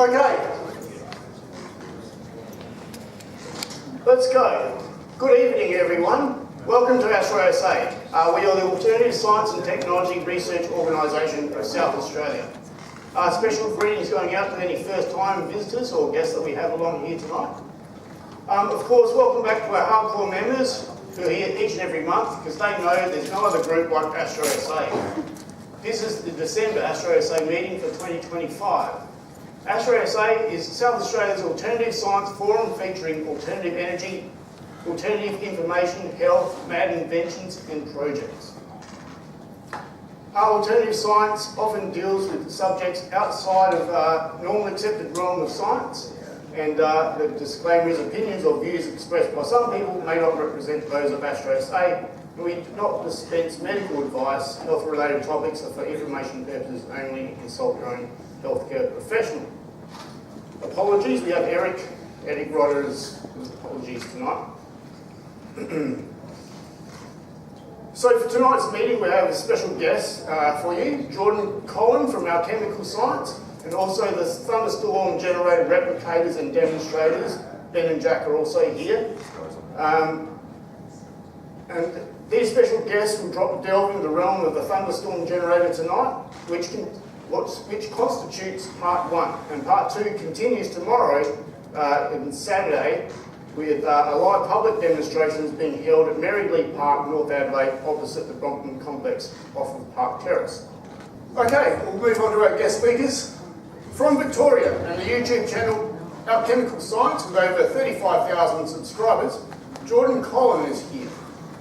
Okay, let's go. Good evening, everyone. Welcome to ASTRO SA. We are the Alternative Science and Technology Research Organisation of South Australia. Special greetings going out to any first-time visitors or guests that we have along here tonight. Of course, welcome back to our hardcore members who are here each and every month because they know there's no other group like ASTRO SA. This is the December ASTRO SA meeting for 2025. ASTRO SA is South Australia's alternative science forum featuring alternative energy, alternative information, health, mad inventions and projects. Our alternative science often deals with subjects outside of normal accepted realm of science, and the disclaimers, opinions or views expressed by some people may not represent those of ASTRO SA. We do not dispense medical advice. Health-related topics are for information purposes only. Consult your own healthcare professional. Apologies, we have Eric Rodder's apologies tonight. So for tonight's meeting, we have a special guest for you, Collin from our chemical science, and also the Thunderstorm generator replicators and demonstrators. Ben and Jack are also here. And these special guests will delve into the realm of the Thunderstorm generator tonight, which constitutes part 1. And part 2 continues tomorrow and Saturday with a live public demonstrations being held at Merryglea Park, North Adelaide, opposite the Brompton Complex off of Park Terrace. Okay, we'll move on to our guest speakers. From Victoria and the YouTube channel Our Chemical Science with over 35,000 subscribers, Collin is here.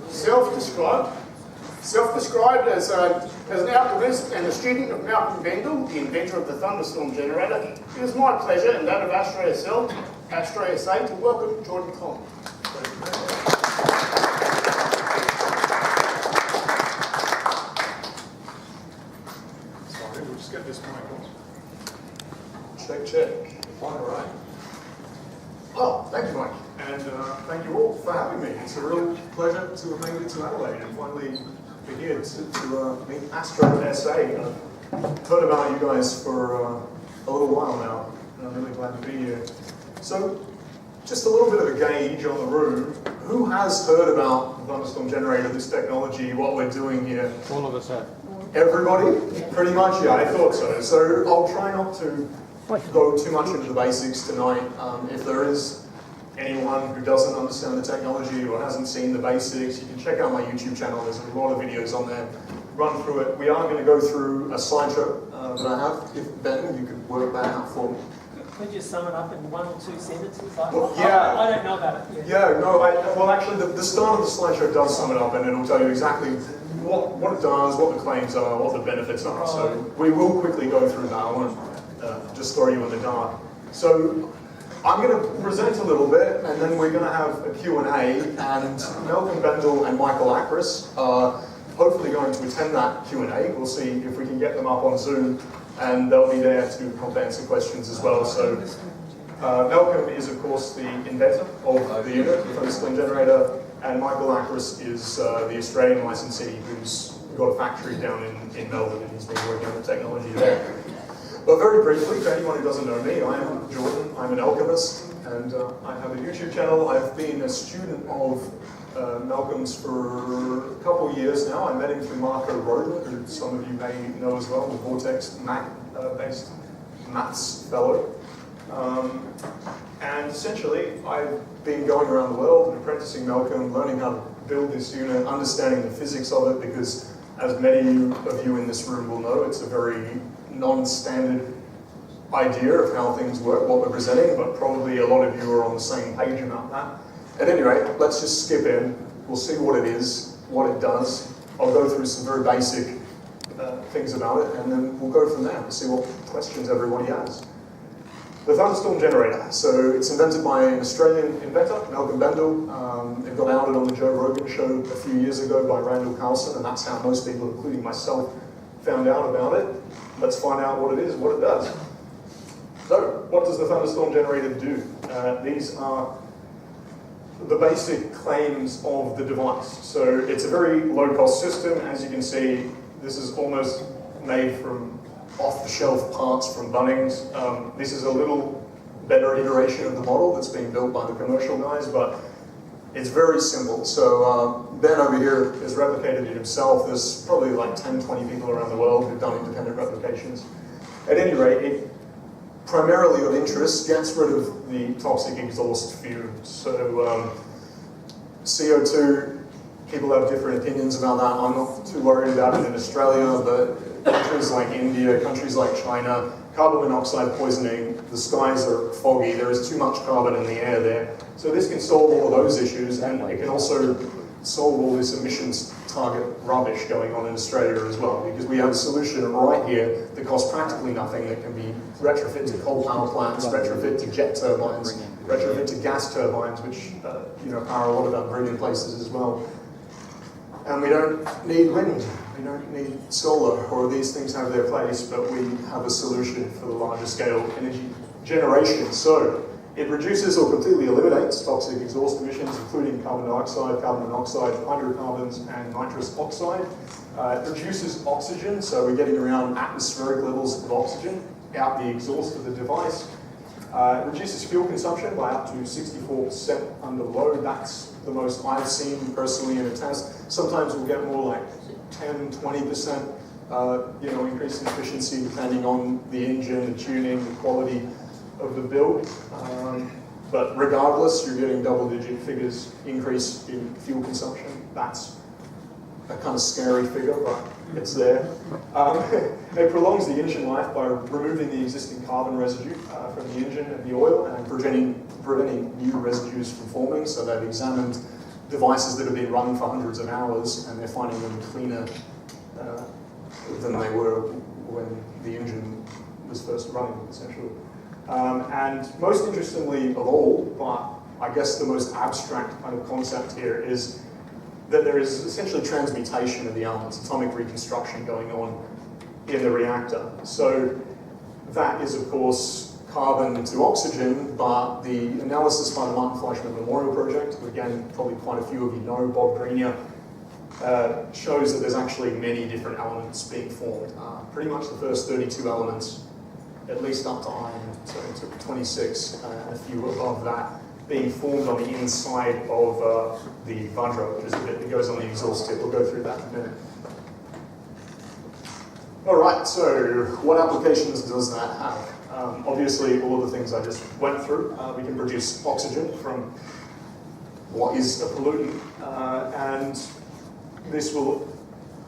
Self-described as an alchemist and a student of Malcolm Bendall, the inventor of the Thunderstorm generator. It is my pleasure and that of ASTRO SA to welcome Collin. Sorry, we'll just get this mic on. Check. All right. Oh, thank you, Mike. And thank you all for having me. It's a real pleasure to have made it to Adelaide and finally be here to meet ASTRO SA. I've heard about you guys for a little while now, and I'm really glad to be here. So, just a little bit of a gauge on the room. Who has heard about the Thunderstorm generator, this technology, what we're doing here? All of us have. Everybody? Pretty much, yeah, I thought so. So I'll try not to go too much into the basics tonight. If there is anyone who doesn't understand the technology or hasn't seen the basics, you can check out my YouTube channel. There's a lot of videos on there. Run through it. We are going to go through a slideshow that I have. If Ben, you could work that out for me. Could you sum it up in 1 or 2 sentences? I don't know about it. Yeah, no, well actually the start of the slideshow does sum it up and it'll tell you exactly what it does, what the claims are, what the benefits are. So we will quickly go through that. I won't just throw you in the dark. So I'm going to present a little bit and then we're going to have a Q&A and Malcolm Bendall and Michael Acris are hopefully going to attend that Q&A. We'll see if we can get them up on Zoom and they'll be there to help answer questions as well. So Malcolm is of course the inventor of the unit, the Thunderstorm generator, and Michael Acris is the Australian licensee who's got a factory down in Melbourne and he's been working on the technology there. But very briefly, for anyone who doesn't know me, I am Jordan, I'm an alchemist, and I have a YouTube channel. I've been a student of Malcolm's for a couple of years now. I met him through Marco Roden, who some of you may know as well, the Vortex based maths fellow. And essentially, I've been going around the world and apprenticing Malcolm, learning how to build this unit, understanding the physics of it, because as many of you in this room will know, it's a very non-standard idea of how things work, what we're presenting, but probably a lot of you are on the same page about that. At any rate, let's just skip in. We'll see what it is, what it does. I'll go through some very basic things about it, and then we'll go from there and see what questions everybody has. The Thunderstorm generator. So it's invented by an Australian inventor, Malcolm Bendall. It got outed on the Joe Rogan show a few years ago by Randall Carlson, and that's how most people, including myself, found out about it. Let's find out what it is, what it does. So, what does the Thunderstorm generator do? These are the basic claims of the device. So it's a very low-cost system. As you can see, this is almost made from off-the-shelf parts from Bunnings. This is a little better iteration of the model that's being built by the commercial guys, but it's very simple. So Ben over here has replicated it himself. There's probably like 10, 20 people around the world who've done independent replications. At any rate, it primarily of interest gets rid of the toxic exhaust fumes. So CO2, people have different opinions about that. I'm not too worried about it in Australia, but countries like India, countries like China, carbon monoxide poisoning, the skies are foggy, there is too much carbon in the air there. So this can solve all of those issues, and it can also solve all this emissions target rubbish going on in Australia as well, because we have a solution right here that costs practically nothing, that can be retrofit to coal power plants, retrofit to jet turbines, retrofit to gas turbines, which power a lot of our Brilliant places as well. And we don't need wind, we don't need solar, or these things have their place, but we have a solution for the larger scale energy generation. So it reduces or completely eliminates toxic exhaust emissions, including carbon dioxide, carbon monoxide, hydrocarbons, and nitrous oxide. It reduces oxygen, so we're getting around atmospheric levels of oxygen out the exhaust of the device. It reduces fuel consumption by up to 64% under load. That's the most I've seen personally in a test. Sometimes we'll get more like 10, 20% increase in efficiency depending on the engine, the tuning, the quality of the build. But regardless, you're getting double-digit figures increase in fuel consumption. That's a kind of scary figure, but it's there. It prolongs the engine life by removing the existing carbon residue from the engine and the oil and preventing new residues from forming. So they've examined devices that have been running for hundreds of hours, and they're finding them cleaner than they were when the engine was first running, essentially. And most interestingly of all, but I guess the most abstract kind of concept here is that there is essentially transmutation of the elements, atomic reconstruction going on in the reactor. So that is, of course, carbon to oxygen, but the analysis by the Martin Fleischmann Memorial Project, who again, probably quite a few of you know, Bob Grenier, shows that there's actually many different elements being formed. Pretty much the first 32 elements, at least up to iron, so it took 26, and a few above that, being formed on the inside of the Vajra, which is the bit that goes on the exhaust tip. We'll go through that in a minute. All right, so what applications does that have? Obviously, all of the things I just went through. We can produce oxygen from what is a pollutant, and this will,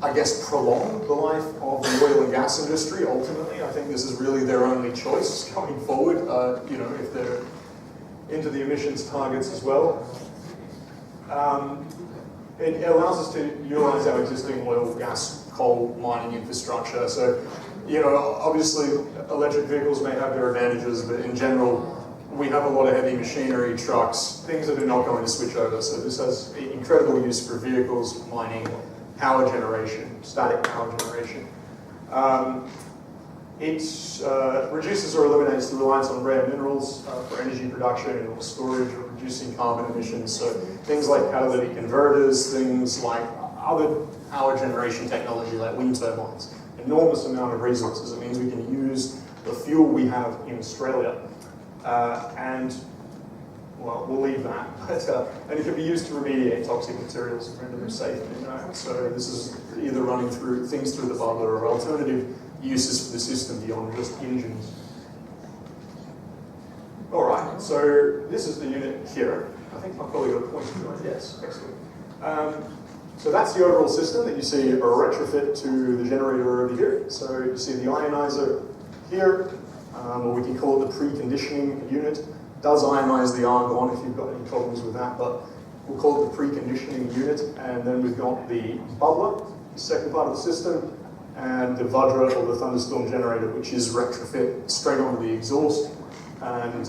I guess, prolong the life of the oil and gas industry, ultimately. I think this is really their only choice going forward, if they're into the emissions targets as well. It allows us to utilize our existing oil, gas, coal mining infrastructure. So, obviously electric vehicles may have their advantages, but in general, we have a lot of heavy machinery, trucks, things that are not going to switch over. So this has incredible use for vehicles, mining, power generation, static power generation. It reduces or eliminates the reliance on rare minerals for energy production or storage, or reducing carbon emissions. So things like catalytic converters, things like other power generation technology like wind turbines. Enormous amount of resources. It means we can use the fuel we have in Australia. We'll leave that. And it can be used to remediate toxic materials and render them safe. So this is either running through things through the bubbler or alternative uses for the system beyond just engines. All right, so this is the unit here. I think my colleague got a point to it. Yes, excellent. So that's the overall system that you see a retrofit to the generator over here. So you see the ionizer here, or we can call it the preconditioning unit. It does ionize the argon if you've got any problems with that, but we'll call it the preconditioning unit. And then we've got the bubbler, the second part of the system, and the Vajra or the Thunderstorm generator, which is retrofit straight onto the exhaust. And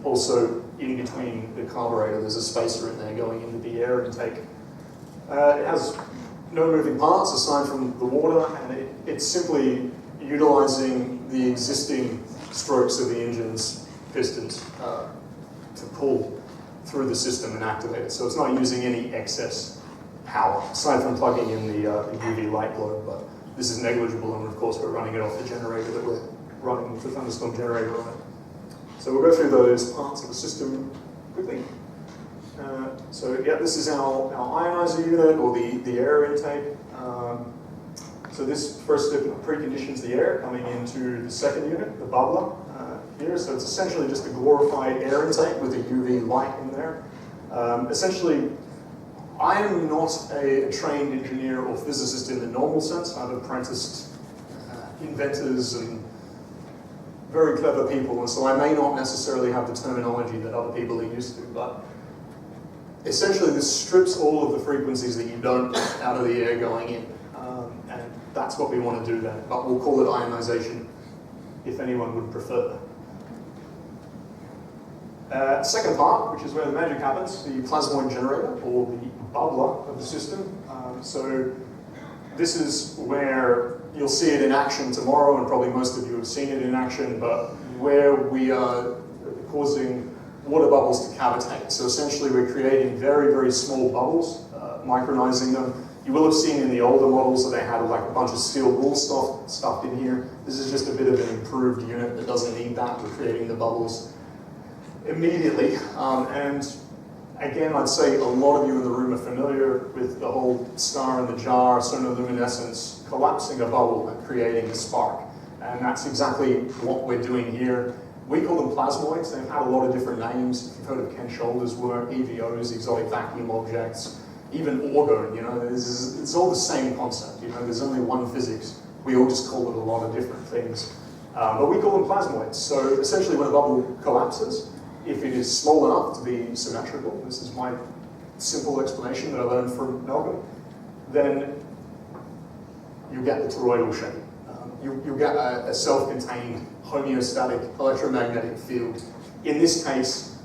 also in between the carburetor, there's a spacer in there going into the air intake. It has no moving parts aside from the water, and it's simply utilizing the existing strokes of the engine's pistons to pull through the system and activate it. So it's not using any excess power, aside from plugging in the UV light globe, but this is negligible, and of course we're running it off the generator that we're running the Thunderstorm generator on it. So we'll go through those parts of the system quickly. So yeah, this is our ionizer unit, or the air intake. So this first step preconditions the air coming into the second unit, the bubbler here. So it's essentially just a glorified air intake with a UV light in there. Essentially, I am not a trained engineer or physicist in the normal sense. I've apprenticed inventors and very clever people, and so I may not necessarily have the terminology that other people are used to, but essentially this strips all of the frequencies that you don't get out of the air going in, and that's what we want to do then, but we'll call it ionization if anyone would prefer. Second part, which is where the magic happens, the plasmoid generator, or the bubbler of the system. So this is where you'll see it in action tomorrow, and probably most of you have seen it in action, but where we are causing water bubbles to cavitate. So essentially we're creating very, very small bubbles, micronizing them. You will have seen in the older models that they had like a bunch of steel wool stuffed in here. This is just a bit of an improved unit that doesn't need that. We're creating the bubbles immediately. And again, I'd say a lot of you in the room are familiar with the whole star in the jar, sonoluminescence, collapsing a bubble and creating a spark. And that's exactly what we're doing here. We call them plasmoids. They've had a lot of different names. If you've heard of Ken Shoulder's work, EVOs, exotic vacuum objects, even orgone, you know, it's all the same concept, you know, there's only one physics. We all just call it a lot of different things. But we call them plasmoids. So essentially when a bubble collapses, if it is small enough to be symmetrical, this is my simple explanation that I learned from Malcolm, then you get the toroidal shape. You'll get a self-contained homeostatic electromagnetic field. In this case,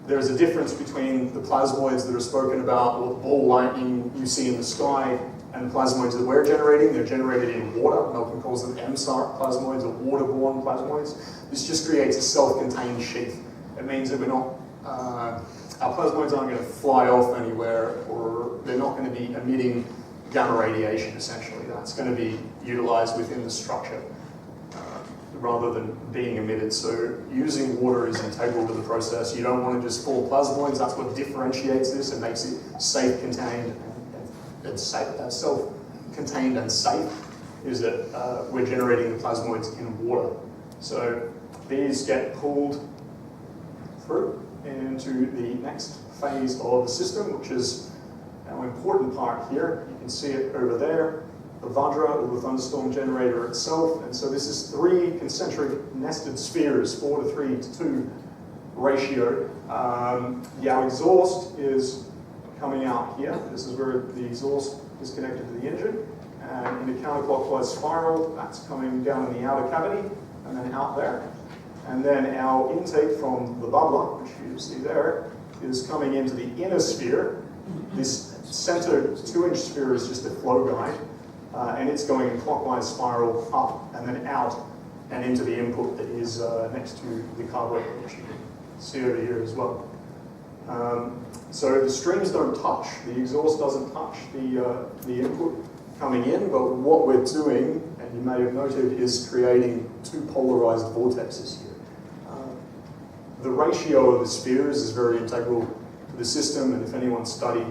there is a difference between the plasmoids that are spoken about, or the ball lightning you see in the sky, and the plasmoids that we're generating. They're generated in water. Malcolm calls them MSARC plasmoids, or waterborne plasmoids. This just creates a self-contained sheath. It means that we're not, our plasmoids aren't going to fly off anywhere, or they're not going to be emitting gamma radiation, essentially. That's going to be utilized within the structure rather than being emitted. So using water is integral to the process. You don't want to just fall plasmoids. That's what differentiates this and makes it safe, contained, and safe, self-contained and safe, is that we're generating the plasmoids in water. So these get pulled through into the next phase of the system, which is our important part here. You can see it over there, the Vajra, or the Thunderstorm generator itself. And so this is 3 concentric nested spheres, 4 to 3 to 2 ratio. Our exhaust is coming out here. This is where the exhaust is connected to the engine. And in a counterclockwise spiral, that's coming down in the outer cavity and then out there. And then our intake from the bubbler, which you see there, is coming into the inner sphere. This center 2-inch sphere is just a flow guide, and it's going in clockwise spiral up and then out and into the input that is next to the carburetor, which you can see over here as well. So the streams don't touch, the exhaust doesn't touch the input coming in, but what we're doing, and you may have noted, is creating 2 polarized vortexes here. The ratio of the spheres is very integral to the system, and if anyone studied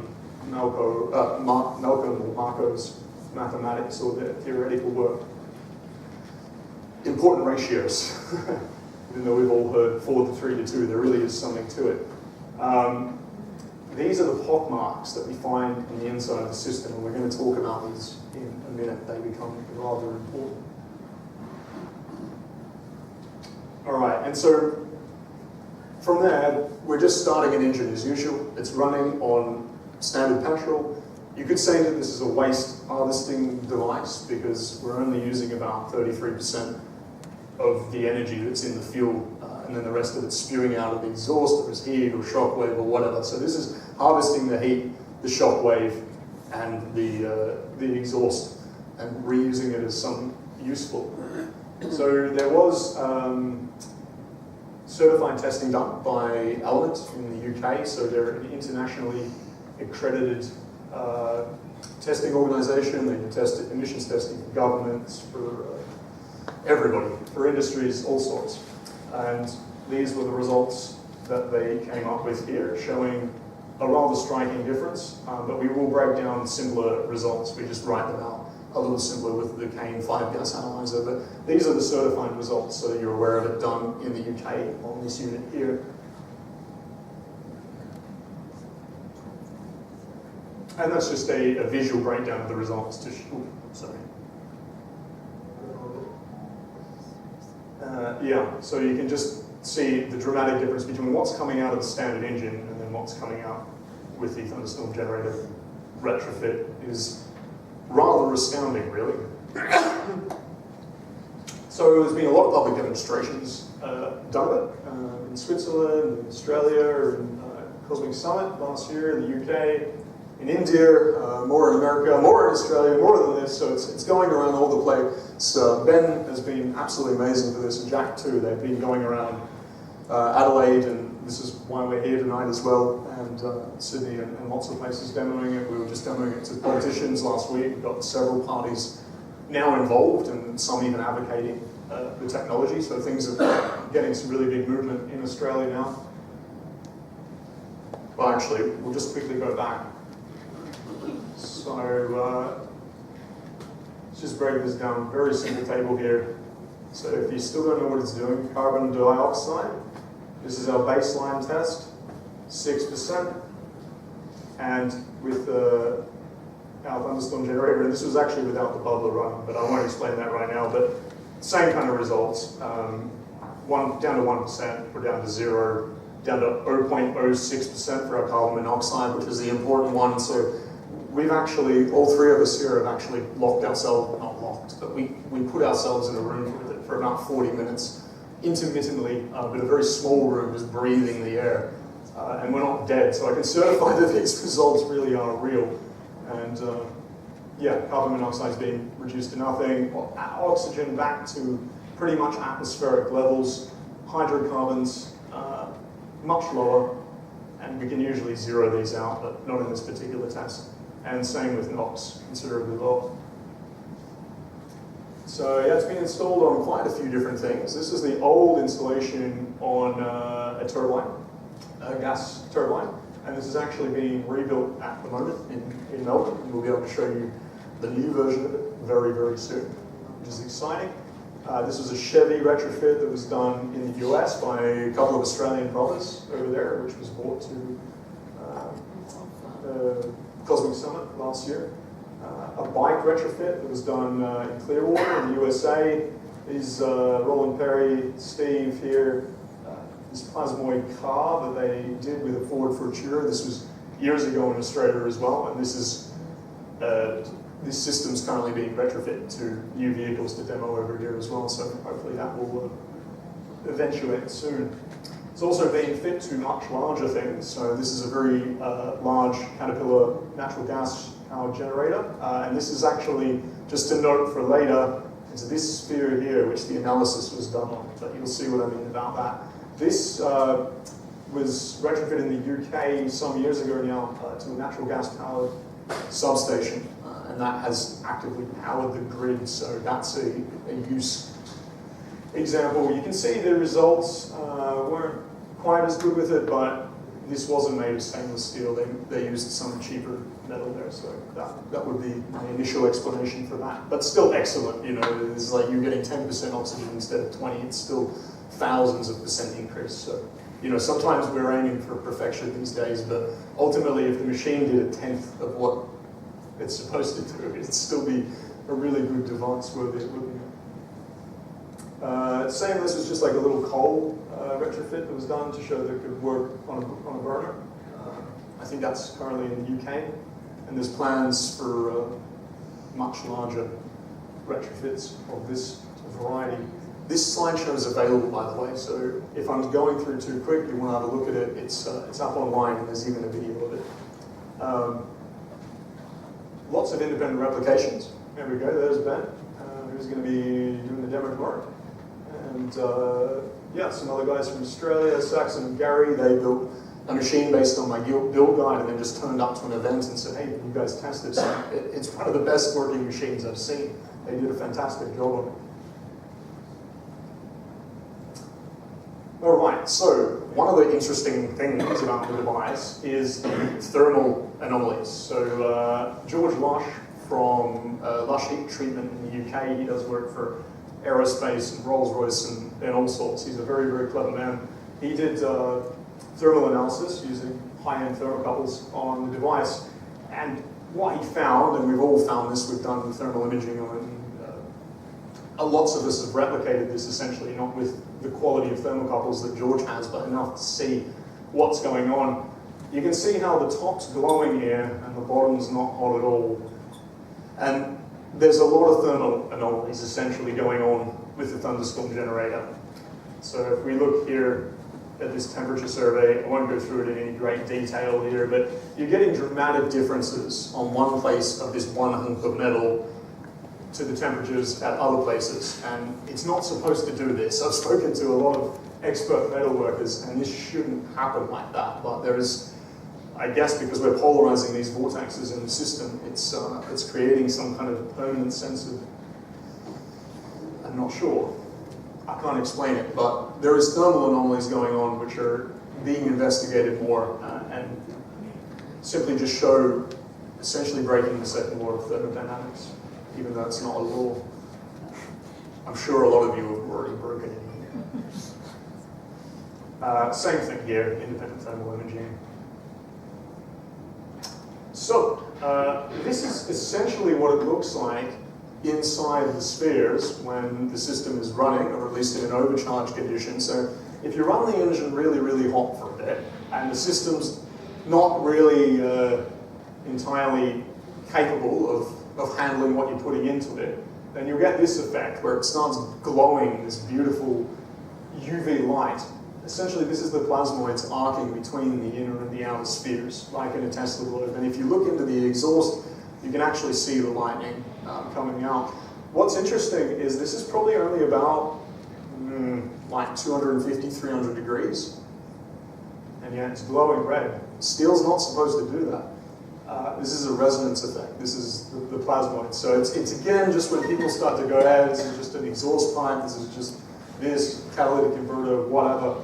Malcolm or Marco's mathematics or their theoretical work, important ratios. Even though we've all heard 4 to 3 to 2, there really is something to it. These are the pock marks that we find in the inside of the system, and we're going to talk about these in a minute. They become rather important. All right, and so from there, we're just starting an engine as usual. It's running on standard petrol. You could say that this is a waste harvesting device because we're only using about 33% of the energy that's in the fuel, and then the rest of it's spewing out of the exhaust, or as heat or shock wave or whatever. So this is harvesting the heat, the shock wave, and the exhaust, and reusing it as something useful. So there was certified testing done by Element in the UK, so they're an internationally accredited testing organisation. They do emissions testing for governments, for everybody, for industries, all sorts. And these were the results that they came up with here, showing a rather striking difference, but we will break down simpler results. We just write them out a little simpler with the Kane 5-gas analyzer, but these are the certified results, so that you're aware of it, done in the UK on this unit here. And that's just a visual breakdown of the results to show, sorry. Yeah, so you can just see the dramatic difference between what's coming out of the standard engine and then what's coming out with the Thunderstorm generator retrofit is rather astounding, really. So there's been a lot of public demonstrations done of it in Switzerland, in Australia, in Cosmic Summit last year, in the UK, in India, more in America, more in Australia, more than this, so it's going around all the place. Ben has been absolutely amazing for this, and Jack too. They've been going around Adelaide, and this is why we're here tonight as well, and Sydney and lots of places demoing it. We were just demoing it to politicians last week. We've got several parties now involved, and some even advocating the technology, so things are getting some really big movement in Australia now. Well, actually, we'll just quickly go back. So, let's just break this down. Very simple table here. So if you still don't know what it's doing, carbon dioxide, this is our baseline test, 6%. And with our Thunderstorm generator, and this was actually without the bubbler running, but I won't explain that right now, but same kind of results. Down to 1%, we're down to 0, down to 0.06% for our carbon monoxide, which is the important one. So we've actually, all three of us here have actually locked ourselves, not locked, but we put ourselves in a room with it for about 40 minutes, intermittently, but a very small room, just breathing the air. And we're not dead, so I can certify that these results really are real. And yeah, carbon monoxide is being reduced to nothing, oxygen back to pretty much atmospheric levels, hydrocarbons much lower, and we can usually zero these out, but not in this particular test. And same with NOx, considerably lower. So yeah, it's been installed on quite a few different things. This is the old installation on a turbine, a gas turbine, and this is actually being rebuilt at the moment in Melbourne, and we'll be able to show you the new version of it very, very soon, which is exciting. This was a Chevy retrofit that was done in the US by a couple of Australian brothers over there, which was brought to Cosmic Summit last year. A bike retrofit that was done in Clearwater in the USA. Is Roland Perry, Steve here, this plasmoid car that they did with a Ford Futura. This was years ago in Australia as well, and this is this system's currently being retrofitted to new vehicles to demo over here as well, so hopefully that will eventuate soon. It's also being fit to much larger things, so this is a very large Caterpillar natural gas powered generator, and this is actually, just a note for later, it's this sphere here which the analysis was done on, but you'll see what I mean about that. This was retrofitted in the UK some years ago now to a natural gas powered substation, and that has actively powered the grid, so that's a use example. You can see the results weren't quite as good with it, but this wasn't made of stainless steel. They used some cheaper metal there, so that would be my initial explanation for that. But still excellent, you know, it's like you're getting 10% oxygen instead of 20, it's still thousands of percent increase. So, you know, sometimes we're aiming for perfection these days, but ultimately if the machine did 1/10 of what it's supposed to do, it'd still be a really good device worthy of looking at. Same, this was just like a little coal retrofit that was done to show that it could work on a burner. I think that's currently in the UK, and there's plans for much larger retrofits of this variety. This slideshow is available, by the way, so if I'm going through too quick, you want to have a look at it, it's up online, and there's even a video of it. Lots of independent replications. There we go, there's Ben, who's going to be doing the demo tomorrow. And yeah, some other guys from Australia, Saxon and Gary, they built a machine based on my build guide and then just turned up to an event and said, hey, you guys test this. It's one of the best working machines I've seen. They did a fantastic job on it. All right, so one of the interesting things about the device is thermal anomalies. So George Lush from Lush Heat Treatment in the UK, he does work for aerospace and Rolls-Royce and all sorts. He's a very, very clever man. He did thermal analysis using high-end thermocouples on the device, and what he found, and we've all found this, we've done thermal imaging on it, lots of us have replicated this essentially, not with the quality of thermocouples that George has, but enough to see what's going on. You can see how the top's glowing here and the bottom's not hot at all. And there's a lot of thermal anomalies essentially going on with the Thunderstorm generator. So if we look here at this temperature survey, I won't go through it in any great detail here, but you're getting dramatic differences on one place of this one hunk of metal to the temperatures at other places, and it's not supposed to do this. I've spoken to a lot of expert metal workers, and this shouldn't happen like that, but there is, I guess because we're polarizing these vortexes in the system, it's creating some kind of permanent sense of, I'm not sure, I can't explain it, but there is thermal anomalies going on which are being investigated more, and simply just show essentially breaking the second law of thermodynamics, even though it's not a law. I'm sure a lot of you have already broken it. Same thing here, independent thermal imaging. So, this is essentially what it looks like inside the spheres when the system is running, or at least in an overcharge condition. So, if you run the engine really, really hot for a bit, and the system's not really entirely capable of handling what you're putting into it, then you'll get this effect where it starts glowing this beautiful UV light. Essentially, this is the plasmoids arcing between the inner and the outer spheres, like in a Tesla globe. And if you look into the exhaust, you can actually see the lightning coming out. What's interesting is this is probably only about like 250, 300 degrees, and yet it's glowing red. Steel's not supposed to do that. This is a resonance effect. This is the plasmoid. So it's again just when people start to go, hey, this is just an exhaust pipe, this is just this catalytic converter, whatever.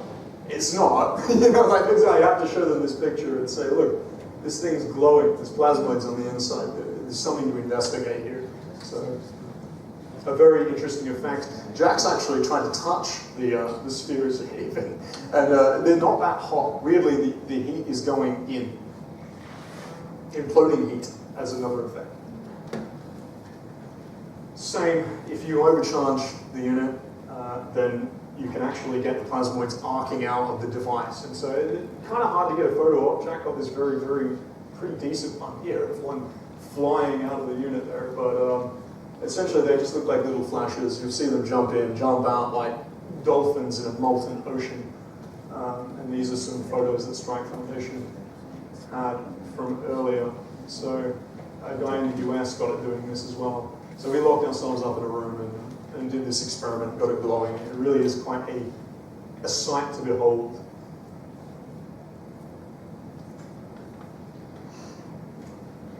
It's not. You know, like I have to show them this picture and say, look, this thing's glowing. There's plasmoids on the inside. There's something to investigate here. So a very interesting effect. Jack's actually tried to touch the spheres even, and they're not that hot. Weirdly, the heat is going in. Imploding heat as another effect. Same, if you overcharge the unit, then you can actually get the plasmoids arcing out of the device. And so it's kind of hard to get a photo of. Jack got this very, very pretty decent one here of one flying out of the unit there. But essentially they just look like little flashes. You'll see them jump in, jump out like dolphins in a molten ocean. And these are some photos that Strike Foundation had from earlier. So a guy in the US got it doing this as well. So we locked ourselves up in a room and did this experiment, got it glowing. It really is quite a sight to behold.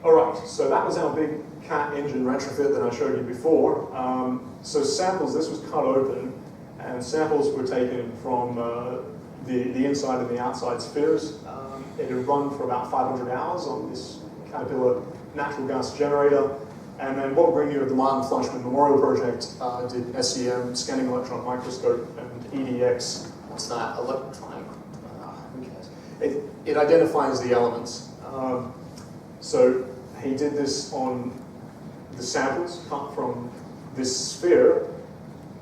All right, so that was our big CAT engine retrofit that I showed you before. So samples, this was cut open, and samples were taken from the inside and the outside spheres. It had run for about 500 hours on this Caterpillar natural gas generator. And then Bob Greenyer of the Martin Fleischmann Memorial Project did SEM, scanning electron microscope, and EDX, what's that, electronic, who cares? It identifies the elements. So he did this on the samples cut from this sphere,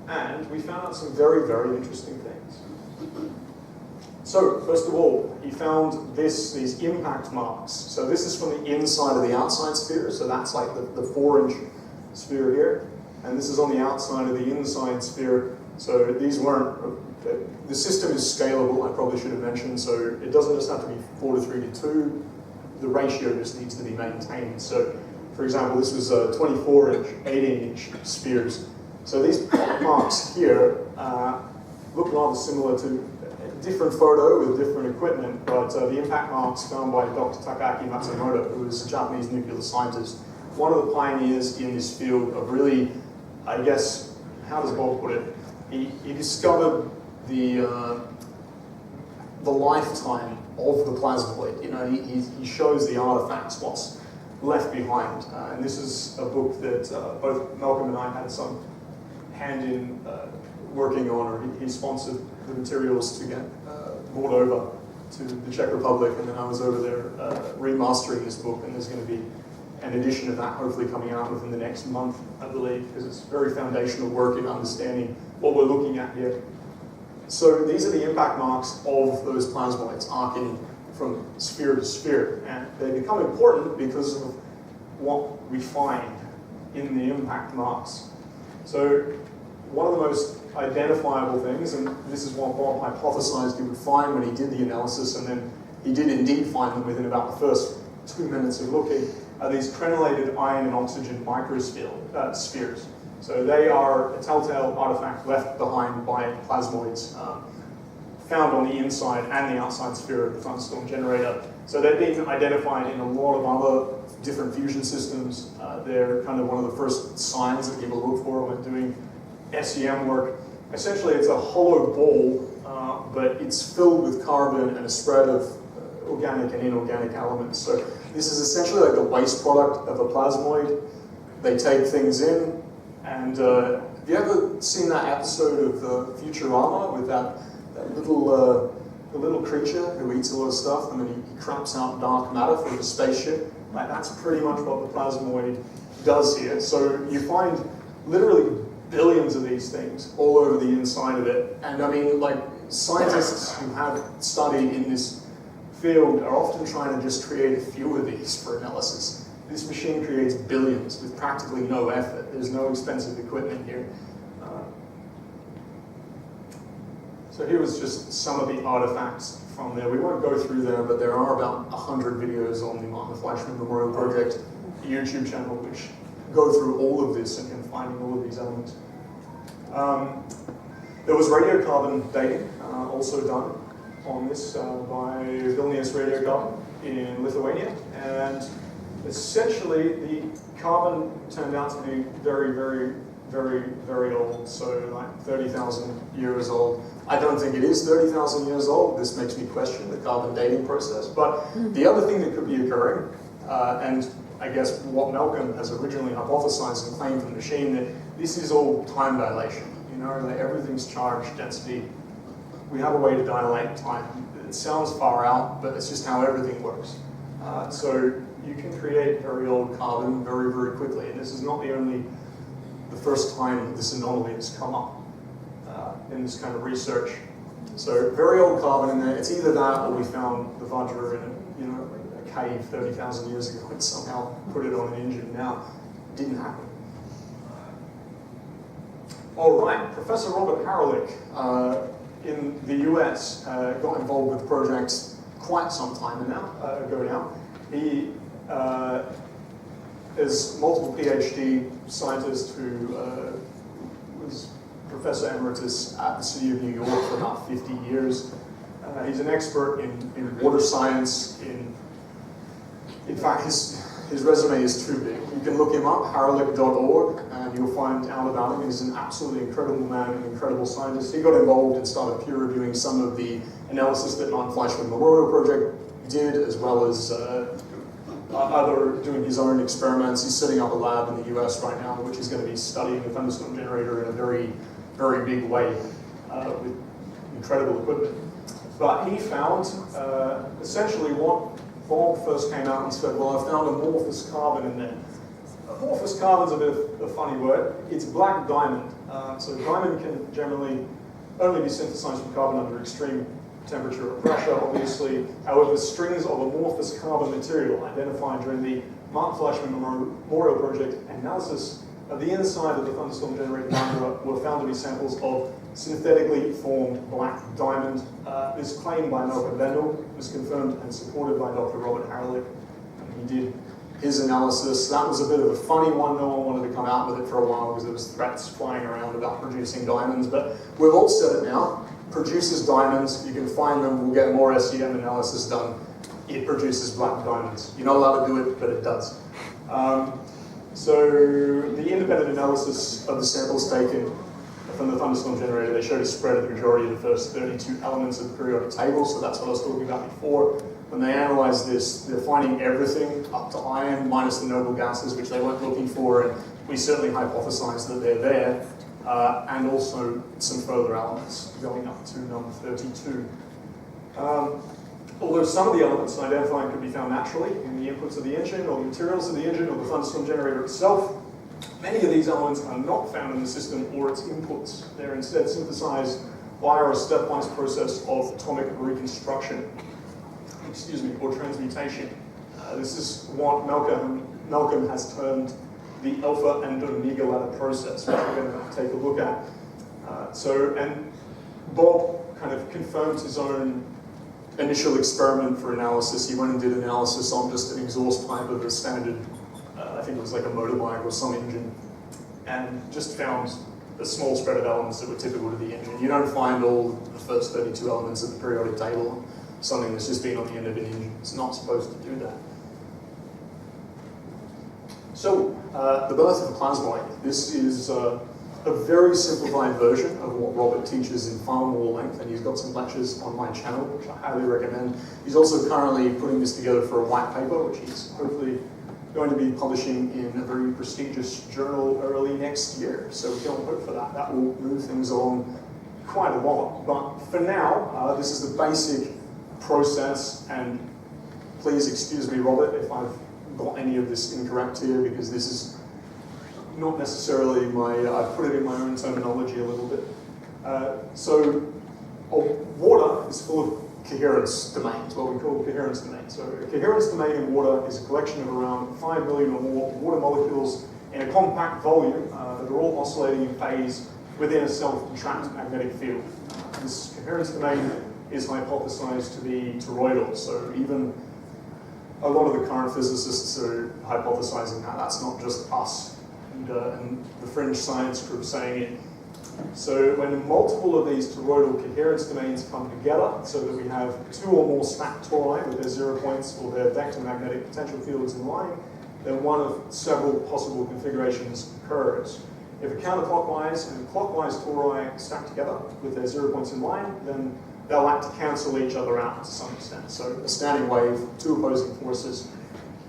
and we found out some very, very interesting things. So, first of all, he found these impact marks. So this is from the inside of the outside sphere, so that's like the 4-inch sphere here. And this is on the outside of the inside sphere. So these weren't, the system is scalable, I probably should have mentioned, so it doesn't just have to be 4 to 3 to 2, the ratio just needs to be maintained. So, for example, this was 24-inch, 18-inch spheres. So these marks here look rather similar to different photo with different equipment, but the impact marks found by Dr. Takaaki Matsumoto, who is a Japanese nuclear scientist, one of the pioneers in this field of really, I guess, how does Bob put it? He discovered the lifetime of the plasmoid. You know, he shows the artifacts, what's left behind. And this is a book that both Malcolm and I had some hand in working on, or he sponsored the materials to get brought over to the Czech Republic, and then I was over there remastering this book, and there's going to be an edition of that hopefully coming out within the next month, I believe, because it's very foundational work in understanding what we're looking at here. So these are the impact marks of those plasmoids arcing from sphere to sphere, and they become important because of what we find in the impact marks. So one of the most identifiable things, and this is what Bob hypothesized he would find when he did the analysis, and then he did indeed find them within about the first 2 minutes of looking, are these crenellated iron and oxygen microspheres. So they are a telltale artifact left behind by plasmoids found on the inside and the outside sphere of the Thunderstorm generator. So they've been identified in a lot of other different fusion systems. They're kind of one of the first signs that people look for when doing SEM work. Essentially, it's a hollow ball, but it's filled with carbon and a spread of organic and inorganic elements. So this is essentially like the waste product of a plasmoid. They take things in, and have you ever seen that episode of Futurama with that little creature who eats a lot of stuff, and then he craps out dark matter from the spaceship? Like, that's pretty much what the plasmoid does here. So you find literally billions of these things all over the inside of it. And I mean, like, scientists who have studied in this field are often trying to just create a few of these for analysis. This machine creates billions with practically no effort. There's no expensive equipment here. So here was just some of the artifacts from there. We won't go through them, but there are about 100 videos on the Martin Fleischmann Memorial Project YouTube channel which go through all of this and finding all of these elements. There was radiocarbon dating also done on this by Vilnius Radiocarbon in Lithuania, and essentially the carbon turned out to be very, very, very, very old, so like 30,000 years old. I don't think it is 30,000 years old. This makes me question the carbon dating process, but the other thing that could be occurring, and I guess what Malcolm has originally hypothesized and claimed from the machine, that this is all time dilation. You know, like everything's charge density. We have a way to dilate time. It sounds far out, but it's just how everything works. So you can create very old carbon very, very quickly, and this is not the first time this anomaly has come up in this kind of research. So very old carbon in there. It's either that, or we found the Vajra in a cave 30,000 years ago and somehow put it on an engine now. It didn't happen. All right, Professor Robert Haralick in the US got involved with projects quite some time ago now. He is multiple PhD scientist who was Professor Emeritus at the City of New York for about 50 years. He's an expert in water science. In fact, his resume is too big. You can look him up, haralick.org, and you'll find out about him. He's an absolutely incredible man, an incredible scientist. He got involved and started peer reviewing some of the analysis that Martin Fleischmann Memorial Project did, as well as doing his own experiments. He's setting up a lab in the US right now, which is going to be studying the Thunderstorm generator in a very, very big way with incredible equipment. But he found essentially what Bob first came out and said, well, I found amorphous carbon in there. Amorphous carbon's a bit of a funny word. It's black diamond. So diamond can generally only be synthesized from carbon under extreme temperature or pressure, obviously. However, strings of amorphous carbon material identified during the Martin Fleischmann Memorial Project analysis of the inside of the Thunderstorm generator were found to be samples of synthetically formed black diamond. This claim by Malcolm Bendel was confirmed and supported by Dr. Robert Haralick. He did his analysis. That was a bit of a funny one. No one wanted to come out with it for a while because there was threats flying around about producing diamonds, but we've all said it now. produces diamonds. You can find them. We'll get more SEM analysis done. It produces black diamonds. You're not allowed to do it, but it does. So the independent analysis of the samples taken from the Thunderstorm generator, they showed a spread of the majority of the first 32 elements of the periodic table, so that's what I was talking about before. When they analyze this, they're finding everything up to iron minus the noble gases, which they weren't looking for, and we certainly hypothesize that they're there, and also some further elements going up to number 32. Although some of the elements identified could be found naturally in the inputs of the engine, or the materials of the engine, or the Thunderstorm generator itself, many of these elements are not found in the system or its inputs. They're instead synthesized via a stepwise process of atomic reconstruction, or transmutation. This is what Malcolm has termed the alpha and omega ladder process, which we're going to take a look at. And Bob kind of confirmed his own initial experiment for analysis. He went and did analysis on just an exhaust pipe of a standard, I think it was like a motorbike or some engine, and just found a small spread of elements that were typical to the engine. You don't find all the first 32 elements of the periodic table on something that's just been on the end of an engine. It's not supposed to do that. So, the birth of the plasmoid. This is a very simplified version of what Robert teaches in far more length, and he's got some lectures on my channel, which I highly recommend. He's also currently putting this together for a white paper, which he's hopefully going to be publishing in a very prestigious journal early next year. So we can all hope for that. That will move things along quite a lot. But for now, this is the basic process, and please excuse me, Robert, if I've got any of this incorrect here, because this is not necessarily I put it in my own terminology a little bit. Water is full of coherence domains, what we call coherence domains. So a coherence domain in water is a collection of around 5 million or more water molecules in a compact volume that are all oscillating in phase within a self-trapped magnetic field. This coherence domain is hypothesized to be toroidal, so even a lot of the current physicists are hypothesizing that. That's not just us and the fringe science group saying it. So when multiple of these toroidal coherence domains come together, so that we have 2 or more stacked tori with their 0 points or their vector magnetic potential fields in line, then one of several possible configurations occurs. If a counterclockwise and clockwise tori stack together with their 0 points in line, then they'll act to cancel each other out to some extent. So a standing wave, 2 opposing forces.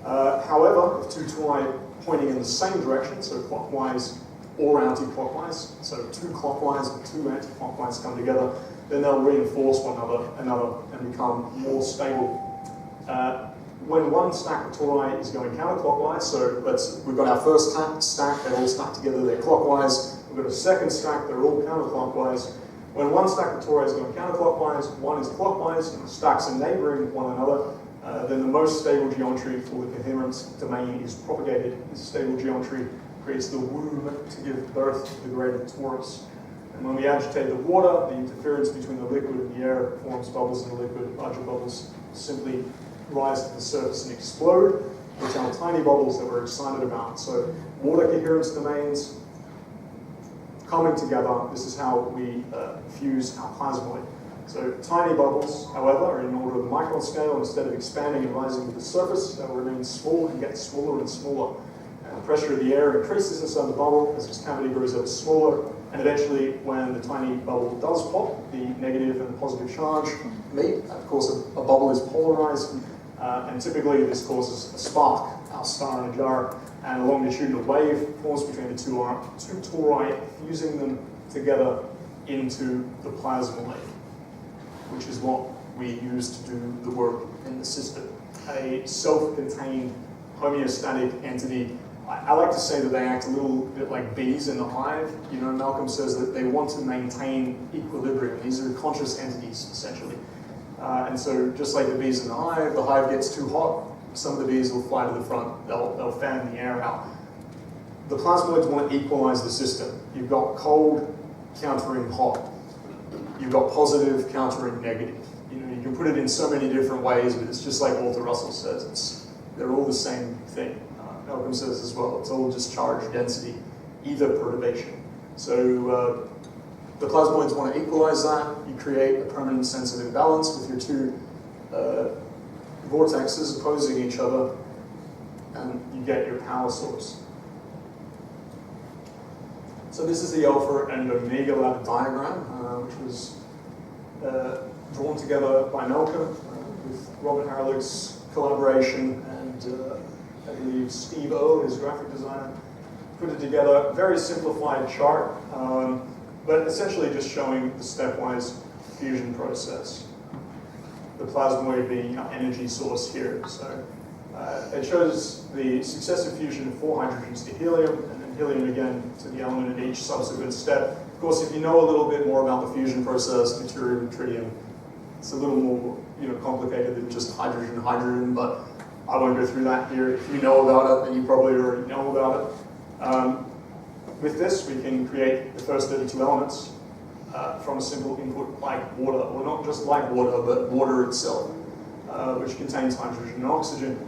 However, if 2 tori pointing in the same direction, so clockwise or anti-clockwise, so 2 clockwise and 2 anti-clockwise come together, then they'll reinforce one another and become more stable. When one stack of tori is going counterclockwise, so we've got our first stack, they're all stacked together, they're clockwise. We've got a second stack, they're all counterclockwise. When one stack of tori is going counterclockwise, one is clockwise, and the stacks are neighboring one another, then the most stable geometry for the coherence domain is propagated. This stable geometry creates the womb to give birth to the greater torus. And when we agitate the water, the interference between the liquid and the air forms bubbles in the liquid. Larger bubbles simply rise to the surface and explode, which are tiny bubbles that we're excited about. So water coherence domains coming together, this is how we fuse our plasmoid. So tiny bubbles, however, are in order of the micron scale. Instead of expanding and rising to the surface, they will remain small and get smaller and smaller. And the pressure of the air increases inside the bubble as its cavity grows ever smaller. And eventually, when the tiny bubble does pop, the negative and the positive charge meet. Of course, a bubble is polarized, and typically this causes a spark, our star in a jar, and a longitudinal wave forms between the two tori, fusing them together into the plasmoid, which is what we use to do the work in the system. A self-contained homeostatic entity. I like to say that they act a little bit like bees in the hive. You know, Malcolm says that they want to maintain equilibrium. These are conscious entities, essentially. And so just like the bees in the hive gets too hot, some of the bees will fly to the front, they'll fan the air out. The plasmoids want to equalize the system. You've got cold countering hot. You've got positive countering negative. You know, you can put it in so many different ways, but it's just like Walter Russell says, they're all the same thing. Malcolm says as well, it's all just charge density, either perturbation. So The plasmoids want to equalize that. You create a permanent sense of imbalance with your two vortexes opposing each other, and you get your power source. So this is the alpha and omega ladder diagram, which was drawn together by Malcolm with Robert Harlick's collaboration, and I believe Steve O, his graphic designer, put it together. Very simplified chart, but essentially just showing the stepwise fusion process. The plasmoid being our energy source here. So it shows the successive fusion of 4 hydrogens to helium, and then helium again to the element in each subsequent step. Of course, if you know a little bit more about the fusion process, deuterium and tritium, it's a little more complicated than just hydrogen, hydrogen, but I won't go through that here. If you know about it, then you probably already know about it. With this, we can create the first 32 elements from a simple input like water, or not just like water, but water itself, which contains hydrogen and oxygen.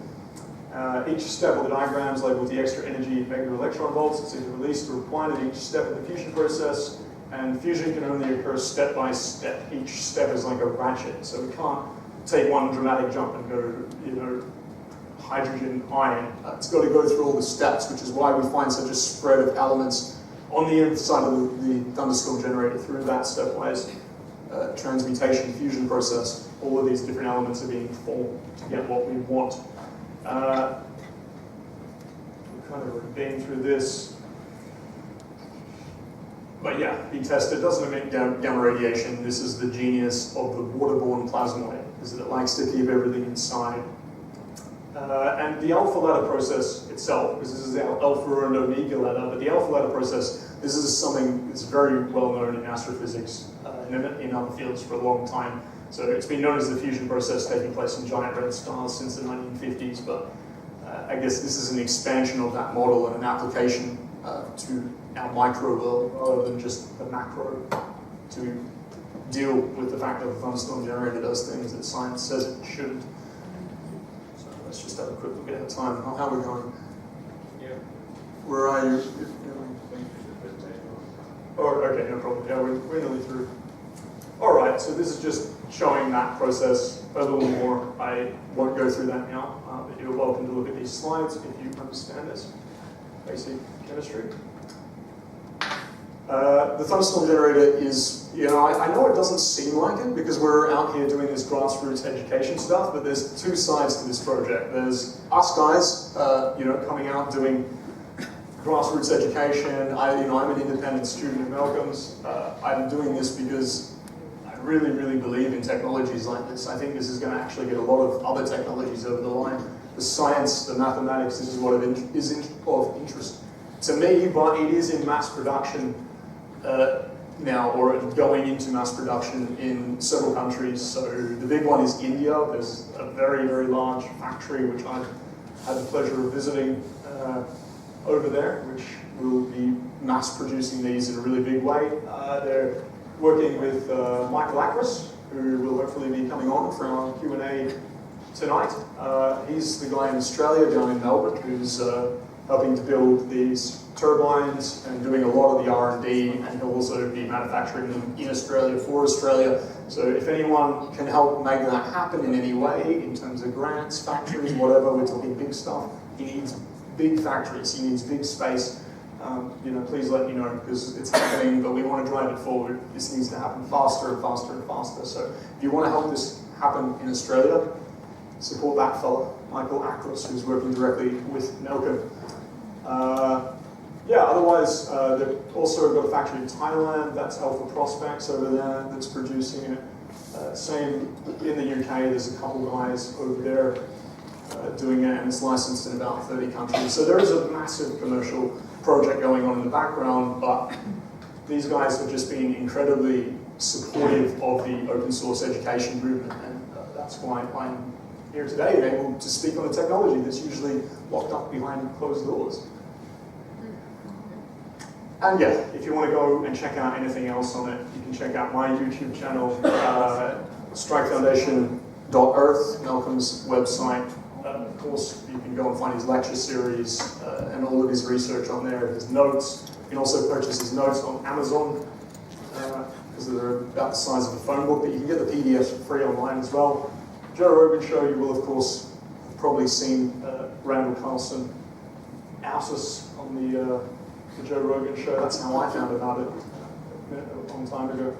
Each step of the diagram is labeled with the extra energy vector electron volts. It's either released or applied at each step of the fusion process, and fusion can only occur step by step. Each step is like a ratchet, so we can't take one dramatic jump and go, hydrogen, iron. It's got to go through all the steps, which is why we find such a spread of elements on the inside of the thunderstorm generator through that stepwise transmutation fusion process. All of these different elements are being formed to get what we want. We've kind of been through this. But yeah, be tested. Doesn't emit gamma radiation. This is the genius of the waterborne plasmoid, is that it likes to keep everything inside. And the alpha ladder process itself, because this is the alpha and omega ladder, but the alpha ladder process, this is something that's very well known in astrophysics and in other fields for a long time. So it's been known as the fusion process taking place in giant red stars since the 1950s, but I guess this is an expansion of that model and an application to our micro world rather than just the macro, to deal with the fact that the thunderstorm generator does things that science says it shouldn't. So let's just have a quick look at our time. How are we going? Yeah. Where are you? Oh, okay, no problem. Yeah, we're nearly through. All right, so this is just showing that process a little more. I won't go through that now, but you're welcome to look at these slides if you understand this basic chemistry. The thunderstorm generator is, I know it doesn't seem like it because we're out here doing this grassroots education stuff, but there's two sides to this project. There's us guys, coming out doing grassroots education. I'm an independent student of Malcolm's. I'm doing this because I really, really believe in technologies like this. I think this is going to actually get a lot of other technologies over the line. The science, the mathematics, this is what is of interest to me, but it is in mass production now, or going into mass production in several countries. So the big one is India. There's a very, very large factory which I've had the pleasure of visiting over there, which will be mass producing these in a really big way. They're working with Michael Acros, who will hopefully be coming on for our Q&A tonight. He's the guy in Australia, down in Melbourne, who's helping to build these turbines and doing a lot of the R&D, and he'll also be manufacturing them in Australia for Australia. So if anyone can help make that happen in any way, in terms of grants, factories, whatever, we're talking big stuff. He needs big factories, he needs big space. Please let me know, because it's happening, but we want to drive it forward. This needs to happen faster and faster and faster. So if you want to help this happen in Australia, support that fellow, Michael Acros, who's working directly with Malcolm. Otherwise, they've also got a factory in Thailand. That's Alpha Prospects over there that's producing it. Same in the UK, there's a couple guys over there doing it, and it's licensed in about 30 countries. So there is a massive commercial project going on in the background, but these guys have just been incredibly supportive of the open source education movement, and that's why I'm here today and able to speak on the technology that's usually locked up behind closed doors. And yeah, if you want to go and check out anything else on it, you can check out my YouTube channel, strikefoundation.earth, Malcolm's website. Of course, you can go and find his lecture series and all of his research on there, his notes. You can also purchase his notes on Amazon. that are about the size of a phone book, but you can get the PDFs for free online as well. Joe Rogan Show, you will of course have probably seen Randall Carlson out us on the Joe Rogan Show. That's how I found about it a long time ago.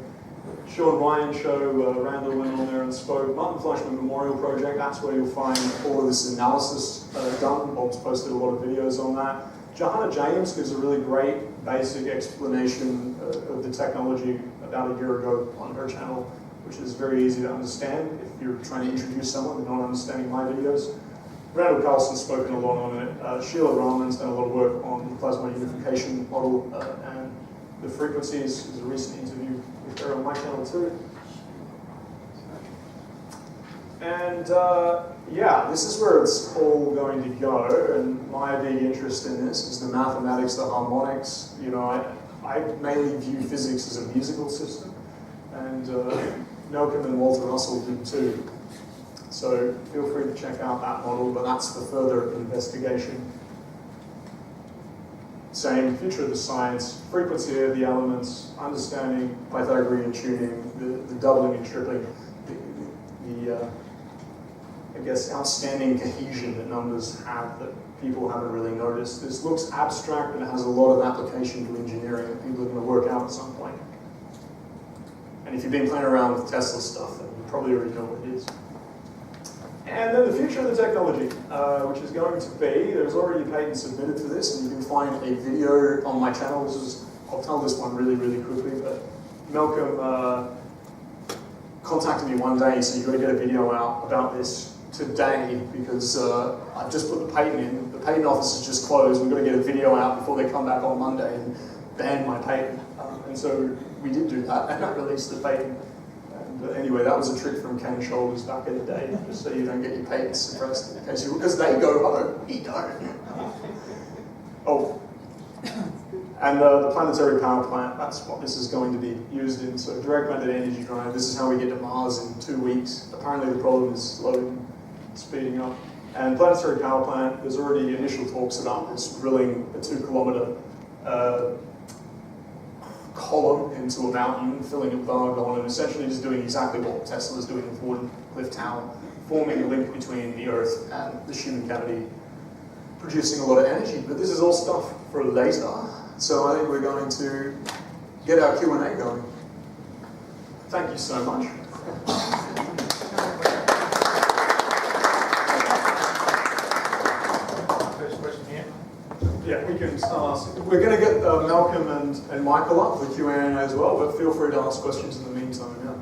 Sean Ryan Show, Randall went on there and spoke. Martin Fleischmann Memorial Project, that's where you'll find all of this analysis done. Bob's posted a lot of videos on that. Johanna James gives a really great basic explanation of the technology about a year ago on her channel, which is very easy to understand if you're trying to introduce someone and not understanding my videos. Randall Carlson's spoken a lot on it. Sheila Rahman's done a lot of work on the plasma unification model and the frequencies. There's a recent interview with her on my channel too. And yeah, this is where it's all going to go, and my big interest in this is the mathematics, the harmonics. You know, I mainly view physics as a musical system, and Malcolm and Walter Russell do too. So feel free to check out that model, but that's for further investigation. Same, future of the science, frequency of the elements, understanding Pythagorean tuning, the doubling and tripling, I guess, outstanding cohesion that numbers have that people haven't really noticed. This looks abstract and it has a lot of application to engineering that people are going to work out at some point. And if you've been playing around with Tesla stuff, then you probably already know what it is. And then the future of the technology, which is going to be, there's already a patent submitted for this, and you can find a video on my channel. I'll tell this one really, really quickly, but Malcolm contacted me one day and said, you've got to get a video out about this today, because I've just put the patent in. The patent office is just closed. We've got to get a video out before they come back on Monday and ban my patent. And so we did do that, and I released the patent. But anyway, that was a trick from Ken Shoulders back in the day, just so you don't get your patents suppressed in case because they go home, he don't. Oh, and the planetary power plant, that's what this is going to be used in. So direct matter energy drive, this is how we get to Mars in 2 weeks. Apparently the problem is slowing, speeding up. And planetary power plant, there's already initial talks about this, drilling a 2-kilometer column into a mountain, filling it with argon, and essentially just doing exactly what Tesla is doing with Wardenclyffe Tower, forming a link between the Earth and the Schumann cavity, producing a lot of energy. But this is all stuff for later, so I think we're going to get our Q&A going. Thank you so much. Yeah, we can ask. We're going to get Malcolm and Michael up for Q&A as well, but feel free to ask questions in the meantime. Yeah.